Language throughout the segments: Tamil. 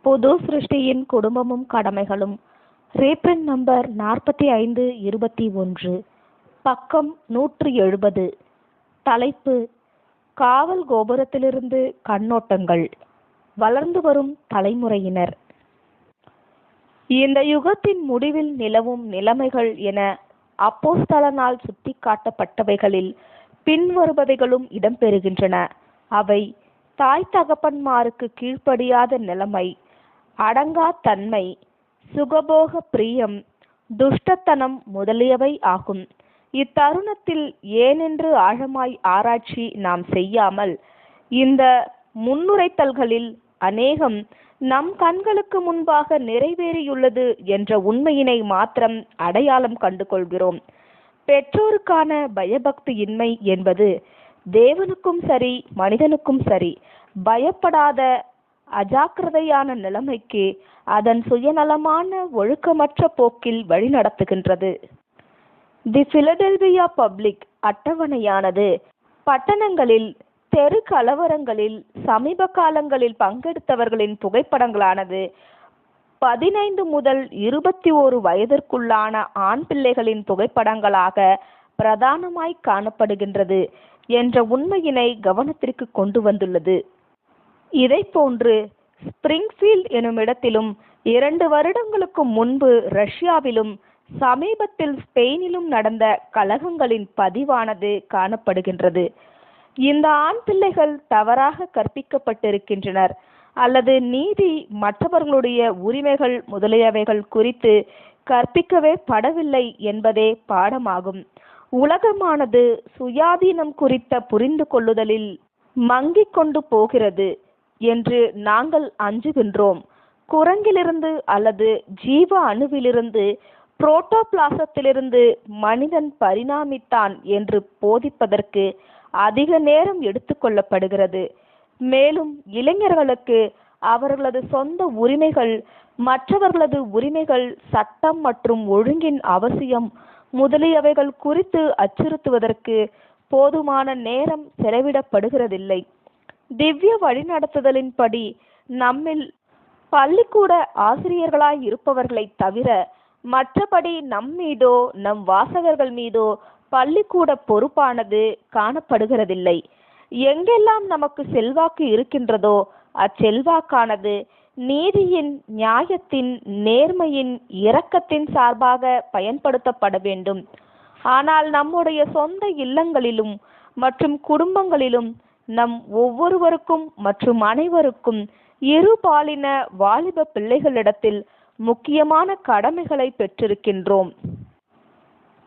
புது சிருஷ்டியின் குடும்பமும் கடமைகளும். ரீப்ரிண்ட் நம்பர் 4521, பக்கம் 170. தலைப்பு: காவல் கோபுரத்திலிருந்து கண்ணோட்டங்கள். வளர்ந்து வரும் தலைமுறையினர். இந்த யுகத்தின் முடிவில் நிலவும் நிலைமைகள் என அப்போஸ்தலனால் சுட்டிக்காட்டப்பட்டவைகளில் பின்வருபவைகளும் இடம்பெறுகின்றன. அவை: தாய் தகப்பன்மாருக்கு கீழ்ப்படியாத நிலைமை, அடங்கா தன்மை, சுகபோக பிரியம், துஷ்டத்தனம் முதலியவை ஆகும். இத்தருணத்தில் ஏனென்று ஆழமாய் ஆராய்ச்சி நாம் செய்யாமல் இந்த முன்னுரைத்தல்களில் அநேகம் நம் கண்களுக்கு முன்பாக நிறைவேறியுள்ளது என்ற உண்மையினை மாத்திரம் அடையாளம் கண்டு கொள்கிறோம். பெற்றோருக்கான பயபக்தியின்மை என்பது தேவனுக்கும் சரி மனிதனுக்கும் சரி பயப்படாத அஜாக்கிரதையான நிலைமைக்கு அதன் சுயநலமான ஒழுக்கமற்ற போக்கில் வழிநடத்துகின்றது. தி பிலடெல்பியா பப்ளிக் அட்டவணையானது பட்டணங்களில் தெரு கலவரங்களில் சமீப காலங்களில் பங்கெடுத்தவர்களின் புகைப்படங்களானது 15 முதல் 21 வயதிற்குள்ளான ஆண் பிள்ளைகளின் புகைப்படங்களாக பிரதானமாய் காணப்படுகின்றது என்ற உண்மையினை கவனத்திற்கு கொண்டு வந்துள்ளது. இதை போன்று ஸ்பிரிங்ஃபீல்ட் எனும் இடத்திலும் 2 வருடங்களுக்கு முன்பு ரஷ்யாவிலும் சமீபத்தில் ஸ்பெயினிலும் நடந்த கலகங்களின் பதிவானது காணப்படுகின்றது. இந்த ஆண் பிள்ளைகள் தவறாக கற்பிக்கப்பட்டிருக்கின்றனர் அல்லது நீதி மற்றவர்களுடைய உரிமைகள் முதலியவைகள் குறித்து கற்பிக்கவே படவில்லை என்பதே பாடமாகும். உலகமானது சுயாதீனம் குறித்த புரிந்து கொள்ளுதலில் மங்கிக் கொண்டு போகிறது என்று நாங்கள் அஞ்சுகின்றோம். குரங்கிலிருந்து அல்லது ஜீவ அணுவிலிருந்து புரோட்டோபிளாசத்திலிருந்து மனிதன் பரிணாமித்தான் என்று போதிப்பதற்கு அதிக நேரம் எடுத்துக்கொள்ளப்படுகிறது. மேலும் இளைஞர்களுக்கு அவர்களது சொந்த உரிமைகள், மற்றவர்களது உரிமைகள், சட்டம் மற்றும் ஒழுங்கின் அவசியம் முதலியவைகள் குறித்து அச்சுறுத்துவதற்கு போதுமான நேரம் செலவிடப்படுகிறதில்லை. திவ்ய வழிநடத்துதலின்படி நம்மில் பள்ளிக்கூட ஆசிரியர்களாய் இருப்பவர்களை தவிர மற்றபடி நம்மீதோ நம் வாசகர்கள் மீதோ பள்ளிக்கூட பொறுப்பானது காணப்படுகிறதில்லை. எங்கெல்லாம் நமக்கு செல்வாக்கு இருக்கின்றதோ அச்செல்வாக்கானது நீதியின், நியாயத்தின், நேர்மையின், இரக்கத்தின் சார்பாக பயன்படுத்தப்பட வேண்டும். ஆனால் நம்முடைய சொந்த இல்லங்களிலும் மற்றும் குடும்பங்களிலும் நம் ஒவ்வொருவருக்கும் மற்றும் அனைவருக்கும் இருபாலின வாலிப பிள்ளைகளிடத்தில் முக்கியமான கடமைகளை பெற்றிருக்கின்றோம்.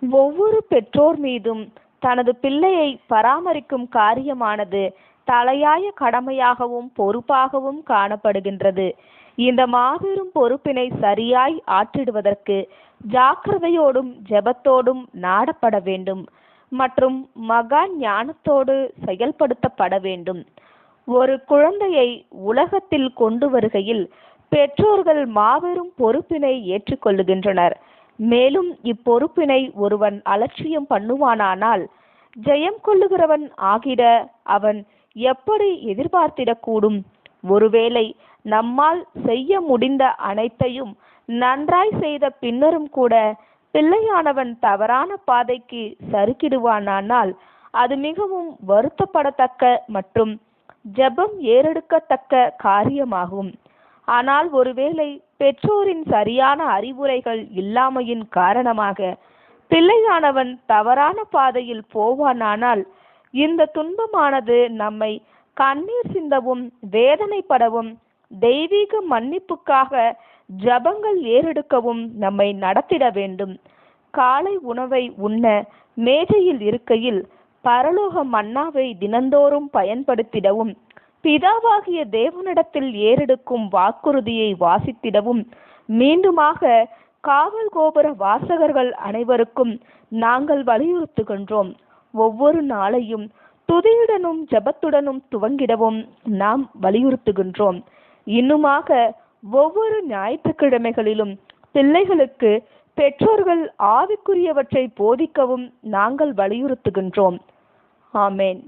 ஒவ்வொரு பெற்றோர் மீதும் தனது பிள்ளையை பராமரிக்கும் காரியமானது தலையாய கடமையாகவும் பொறுப்பாகவும் காணப்படுகின்றது. இந்த மாபெரும் பொறுப்பினை சரியாய் ஆற்றிடுவதற்கு ஜாக்கிரதையோடும் ஜெபத்தோடும் நாடப்பட வேண்டும் மற்றும் மகா ஞானத்தோடு செயல்படுத்தப்பட வேண்டும். ஒரு குழந்தையை உலகத்தில் கொண்டு வருகையில் பெற்றோர்கள் மாபெரும் பொறுப்பினை ஏற்றுக்கொள்ளுகின்றனர். மேலும் இப்பொறுப்பினை ஒருவன் அலட்சியம் பண்ணுவானானால் ஜெயம் கொள்ளுகிறவன் ஆகிட அவன் எப்படி எதிர்பார்த்திடக்கூடும்? ஒருவேளை நம்மால் செய்ய முடிந்த அனைத்தையும் நன்றாய் செய்த பின்னரும் கூட பிள்ளையானவன் தவறான பாதைக்கு சறுக்கிடுவானானால் அது மிகவும் வருத்தப்படத்தக்க மற்றும் ஜெபம் ஏறெடுக்கத்தக்க காரியமாகும். ஆனால் ஒருவேளை பெற்றோரின் சரியான அறிவுரைகள் இல்லாமையின் காரணமாக பிள்ளையானவன் தவறான பாதையில் போவானானால் இந்த துன்பமானது நம்மை கண்ணீர் சிந்தவும் வேதனைப்படவும் தெய்வீக மன்னிப்புக்காக ஜபங்கள் ஏறெடுக்கவும் நம்மை நடத்திட வேண்டும். காலை உணவை உண்ண மேஜையில் இருக்கையில் பரலோக மன்னாவை தினந்தோறும் பயன்படுத்திடவும் பிதாவாகிய தேவனிடத்தில் ஏறெடுக்கும் வாக்குறுதியை வாசித்திடவும் மீண்டுமாக காவல் கோபுர வாசகர்கள் அனைவருக்கும் நாங்கள் வலியுறுத்துகின்றோம். ஒவ்வொரு நாளையும் துதியுடனும் ஜெபத்துடனும் துவங்கிடவும் நாம் வலியுறுத்துகின்றோம். இன்னுமாக ஒவ்வொரு ஞாயிற்றுக்கிழமைகளிலும் பிள்ளைகளுக்கு பெற்றோர்கள் ஆவிக்குரியவற்றை போதிக்கவும் நாங்கள் வலியுறுத்துகின்றோம். ஆமேன்.